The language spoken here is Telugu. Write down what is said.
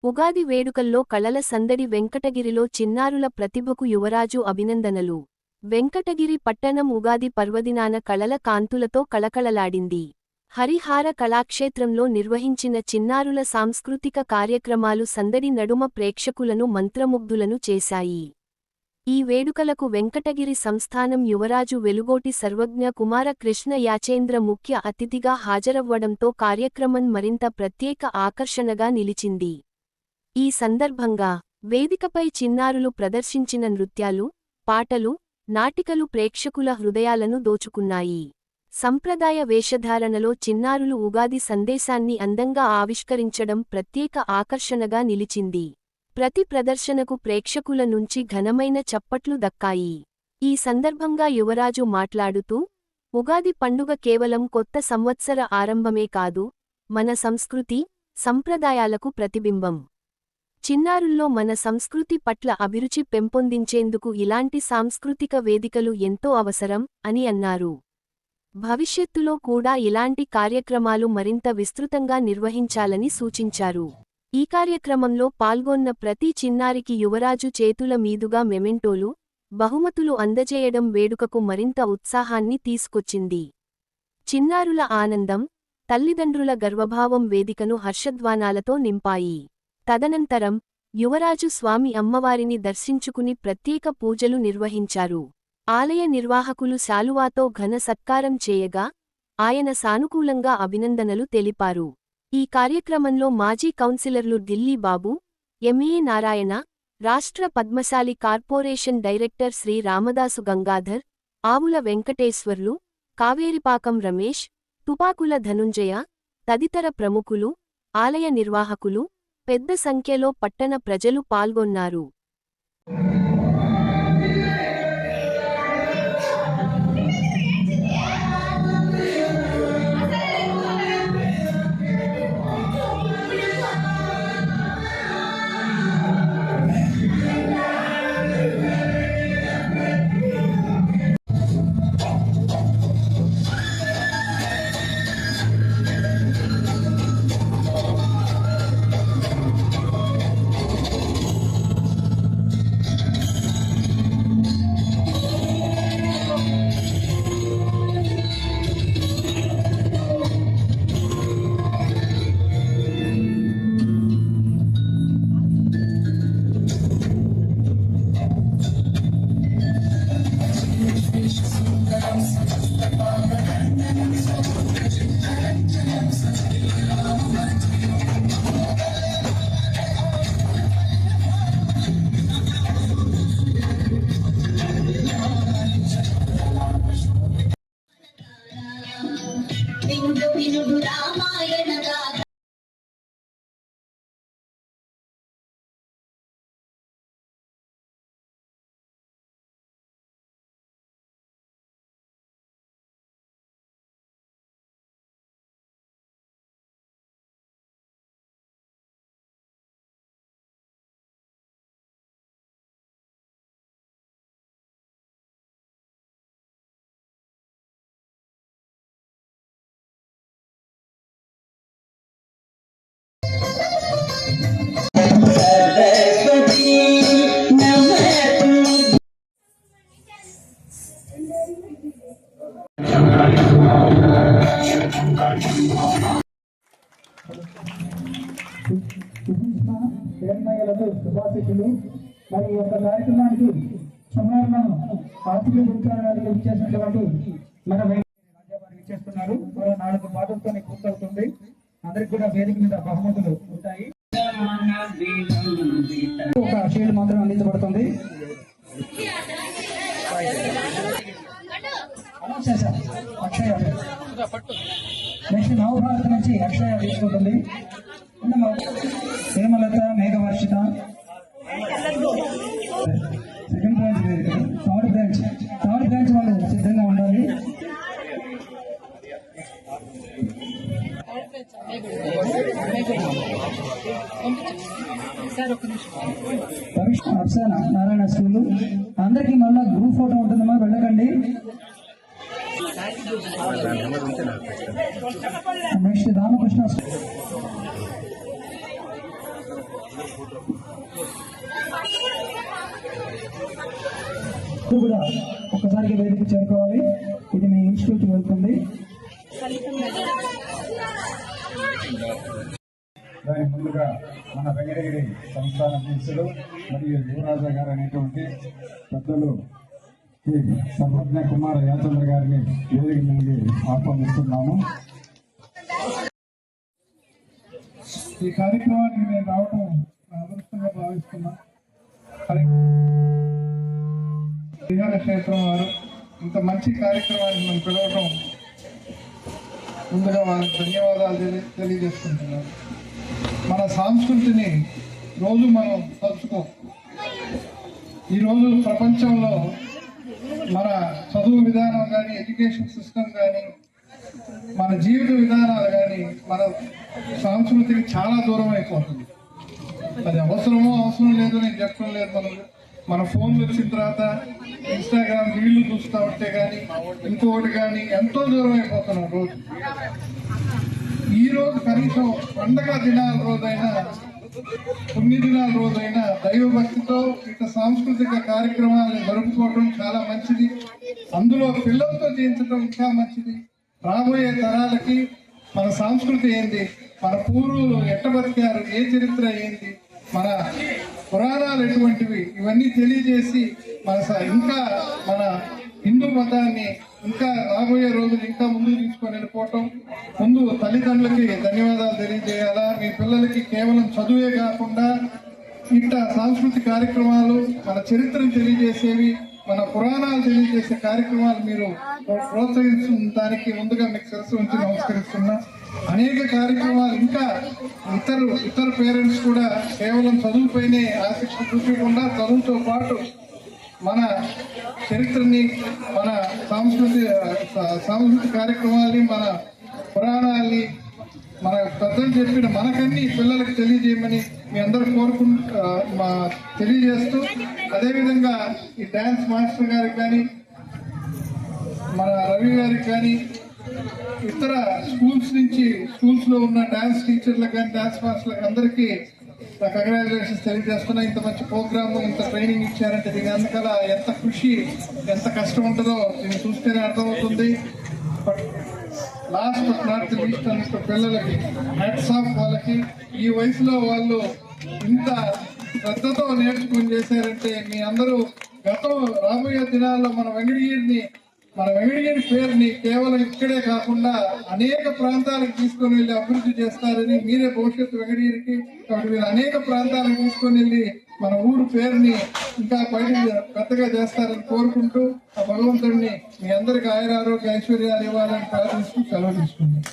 ఉగాది వేడుకల్లో కళల సందడి వెంకటగిరిలో చిన్నారుల ప్రతిభకు యువరాజు అభినందనలు. వెంకటగిరి పట్టణం ఉగాది పర్వదినాన కళల కాంతులతో కళకళలాడింది. హరిహార కళాక్షేత్రంలో నిర్వహించిన చిన్నారుల సాంస్కృతిక కార్యక్రమాలు సందడి నడుమ ప్రేక్షకులను మంత్రముగ్ధులను చేశాయి. ఈ వేడుకలకు వెంకటగిరి సంస్థానం యువరాజు వెలుగోటి సర్వజ్ఞ కుమార కృష్ణ యాచేంద్ర ముఖ్య అతిథిగా హాజరవ్వడంతో కార్యక్రమం మరింత ప్రత్యేక ఆకర్షణగా నిలిచింది. ఈ సందర్భంగా వేదికపై చిన్నారులు ప్రదర్శించిన నృత్యాలు, పాటలు, నాటికలు ప్రేక్షకుల హృదయాలను దోచుకున్నాయి. సంప్రదాయ వేషధారణలో చిన్నారులు ఉగాది సందేశాన్ని అందంగా ఆవిష్కరించడం ప్రత్యేక ఆకర్షణగా నిలిచింది. ప్రతి ప్రదర్శనకు ప్రేక్షకుల నుంచి ఘనమైన చప్పట్లు దక్కాయి. ఈ సందర్భంగా యువరాజు మాట్లాడుతూ, ఉగాది పండుగ కేవలం కొత్త సంవత్సర ఆరంభమే కాదు, మన సంస్కృతి, సంప్రదాయాలకు ప్రతిబింబం. చిన్నారుల్లో మన సంస్కృతి పట్ల అభిరుచి పెంపొందించేందుకు ఇలాంటి సాంస్కృతిక వేదికలు ఎంతో అవసరం అని అన్నారు. భవిష్యత్తులో కూడా ఇలాంటి కార్యక్రమాలు మరింత విస్తృతంగా నిర్వహించాలని సూచించారు. ఈ కార్యక్రమంలో పాల్గొన్న ప్రతి చిన్నారికి యువరాజు చేతుల మీదుగా మెమెంటోలు, బహుమతులు అందజేయడం వేడుకకు మరింత ఉత్సాహాన్ని తీసుకొచ్చింది. చిన్నారుల ఆనందం, తల్లిదండ్రుల గర్వభావం వేదికను హర్షధ్వానాలతో నింపాయి. తదనంతరం యువరాజు స్వామి అమ్మవారిని దర్శించుకుని ప్రత్యేక పూజలు నిర్వహించారు. ఆలయ నిర్వాహకులు శాలువాతో ఘన సత్కారం చేయగా, ఆయన సానుకూలంగా అభినందనలు తెలిపారు. ఈ కార్యక్రమంలో మాజీ కౌన్సిలర్లు ఢిల్లీ బాబు, ఎంఏ నారాయణ, రాష్ట్ర పద్మశాలి కార్పొరేషన్ డైరెక్టర్ శ్రీ రామదాసు గంగాధర్, ఆవుల వెంకటేశ్వర్లు, కావేరిపాకం రమేష్, తుపాకుల ధనుంజయ తదితర ప్రముఖులు, ఆలయ నిర్వాహకులు, పెద్ద సంఖ్యలో పట్టణ ప్రజలు పాల్గొన్నారు. శుభాశిషులు. మరి ఈ యొక్క కార్యక్రమానికి సమాధానం ఆర్థిక గురించడానికి ఇచ్చేసినటువంటి మన ఇచ్చేస్తున్నారు. 4 పాటలతో పూర్తవుతుంది. అందరికి కూడా వేదిక మీద బహుమతులు ఉంటాయి. ఒక షీల్డ్ మాత్రం అందించబడుతుంది. అక్షయ నెక్స్ట్ నవభారత్ నుంచి అక్షయ తీసుకుంటుంది. హేమలత, మేఘవర్షిత సెకండ్ బ్రాంచ్ వేదిక. థర్డ్ బ్రాంచ్ వాళ్ళు సిద్ధంగా ఉండాలి. అప్సానా నారాయణ స్కూల్. అందరికీ మళ్ళా గ్రూప్ ఫోటో ఉంటుందమ్మా, వెళ్ళకండి. నెక్స్ట్ రామకృష్ణ ఇది కూడా ఒక్కసారిగా వేదిక చేరుకోవాలి. ఇది మీ ఇన్స్టిట్యూట్ వెళ్తుంది. దాని ముందుగా మన వెంకటగిరి సంస్థాన అధ్యక్షులు మరియు యువరాజా గారు అనేటువంటి పెద్దలు శ్రీ సర్వజ్ఞ కుమార యాచంద్ర గారిని వేదిక నుండి ఆహ్వానిస్తున్నాము. ఈ కార్యక్రమానికి నేను రావటం నా అదృష్టంగా భావిస్తున్నా. శ్రీహరి క్షేత్రం వారు ఇంత మంచి కార్యక్రమాన్ని మనం పిలవటం ముందుగా వారికి ధన్యవాదాలు తెలియజేసుకుంటున్నాను. మన సంస్కృతిని రోజు మనం తలుచుకోం. ఈరోజు ప్రపంచంలో మన చదువు విధానం కానీ, ఎడ్యుకేషన్ సిస్టమ్ కానీ, మన జీవిత విధానాలు కానీ మన సంస్కృతికి చాలా దూరం అయిపోతుంది. అది అవసరమో అవసరం లేదో నేను చెప్పడం లేదు. మన ఫోన్లు వచ్చిన తర్వాత ఇన్స్టాగ్రామ్ రీళ్లు చూస్తూ ఉంటే కానీ, ఇంకొకటి కానీ ఎంతో దూరం అయిపోతున్నాం. రోజు ఈ రోజు కనీసం పండగ దినాల రోజైనా, పుణ్య దినాల రోజైనా దైవభక్తితో ఇట్లా సాంస్కృతిక కార్యక్రమాలను జరుపుకోవడం చాలా మంచిది. అందులో పిల్లలతో చేయించడం ఇంకా మంచిది. రాబోయే తరాలకి మన సంస్కృతి ఏంది, మన పూర్వులు ఎట్ట బతికారు, ఏ చరిత్ర ఏంది, మన పురాణాలు ఎటువంటివి, ఇవన్నీ తెలియజేసి ఇంకా మన హిందూ మతాన్ని ఇంకా రాబోయే రోజులు ఇంకా ముందుకు తీసుకొని వెళ్ళిపోవటం. ముందు తల్లిదండ్రులకి ధన్యవాదాలు తెలియజేయాలా. మీ పిల్లలకి కేవలం చదువే కాకుండా ఇట్లా సాంస్కృతిక కార్యక్రమాలు, మన చరిత్రను తెలియజేసేవి, మన పురాణాలు తెలియజేసే కార్యక్రమాలు మీరు ప్రోత్సహిస్తున్న దానికి ముందుగా మీకు శిరస్సు ఉంచి నమస్కరిస్తున్నా. అనేక కార్యక్రమాలు ఇంకా ఇతర పేరెంట్స్ కూడా కేవలం చదువుపైనే ఆసక్తి చూపించకుండా చదువుతో పాటు మన చరిత్రని, మన సాంస్కృతిక కార్యక్రమాల్ని, మన పురాణాల్ని, మన పెద్దలు చెప్పిన మనకన్నీ పిల్లలకు తెలియజేయమని మీ అందరూ తెలియజేస్తూ, అదేవిధంగా ఈ డాన్స్ మాస్టర్ గారికి కానీ, మన రవి గారికి కానీ, ఇతర స్కూల్స్ లో ఉన్న డాన్స్ టీచర్లకు కానీ, డాన్స్ మాస్టర్లకు అందరికీ కంగ్రాచులేషన్స్ తెలియజేస్తున్నా. ఇంత మంచి ప్రోగ్రాము, ఇంత ట్రైనింగ్ ఇచ్చారంటే దీని వెనకాల ఎంత కృషి, ఎంత కష్టం ఉంటుందో దీన్ని చూస్తేనే అర్థమవుతుంది. Last but not the least అన్నట్టు పిల్లలకి హ్యాట్స్ ఆఫ్. వాళ్ళకి ఈ వయసులో వాళ్ళు ఇంత శ్రద్ధతో నేర్చుకుని చేశారంటే మీ అందరూ రాబోయే దినాల్లో మన వెంకటగిరి పేరుని కేవలం ఇక్కడే కాకుండా అనేక ప్రాంతాలకు తీసుకొని వెళ్ళి అభివృద్ధి చేస్తారని, మీరే భవిష్యత్తు వెంకటగిరికి. కాబట్టి మీరు అనేక ప్రాంతాలకు తీసుకొని వెళ్ళి మన ఊరు పేరుని ఇంకా పెద్దగా చేస్తారని కోరుకుంటూ, ఆ భగవంతుడిని మీ అందరికి ఆయురారోగ్య ఐశ్వర్యాలు ఇవ్వాలని ప్రార్థిస్తూ సెలవు తీసుకుంటాం.